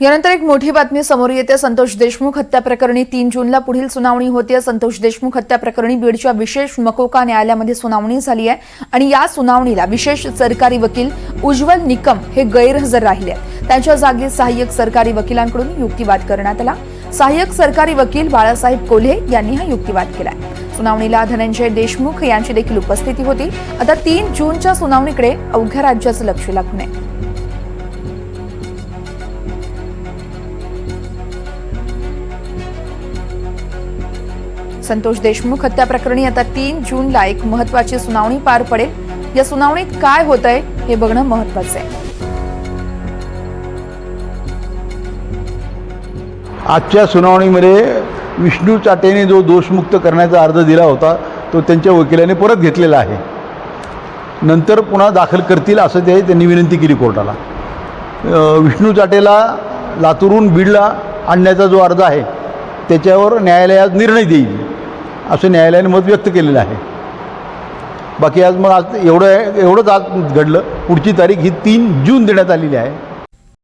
यानंतर एक मोठी बातमी समोर येते। संतोष देशमुख हत्या प्रकरणी 3 जूनला पुढील सुनावणी होते। संतोष देशमुख हत्या प्रकरणी बीडच्या विशेष मकोका न्यायालयामध्ये सुनावणी झाली आहे आणि या सुनावणीला विशेष सरकारी वकील उज्ज्वल निकम हे गैरहजर राहिले आहेत। त्यांच्या जागी सहाय्यक सरकारी वकिलांकडून युक्तिवाद करण्यात आला। सहाय्यक सरकारी वकील बाळासाहेब कोल्हे यांनी हा युक्तिवाद केलाय। सुनावणीला धनंजय देशमुख यांची देखील उपस्थिती होती। आता 3 जूनच्या सुनावणीकडे अवघ्या राज्याचं लक्ष लागून आहे। संतोष देशमुख हत्या प्रकरणी आता 3 जूनला एक महत्त्वाची सुनावणी पार पडेल। या सुनावणीत काय होतंय हे बघणं महत्त्वाचं आहे। आजच्या सुनावणीमध्ये विष्णू चाटेने जो दोषमुक्त करण्याचा अर्ज दिला होता तो त्यांच्या वकिलाने परत घेतलेला आहे। नंतर पुन्हा दाखल करतील असं त्यांनी विनंती केली कोर्टाला। विष्णू चाटेला लातूरहून बीडला आणण्याचा जो अर्ज आहे त्याच्यावर न्यायालयात निर्णय देईल असं न्यायालयाने मत व्यक्त केलेलं आहे। बाकी आज एवढंच आज घडलं। पुढची तारीख ही 3 जून देण्यात आलेली आहे।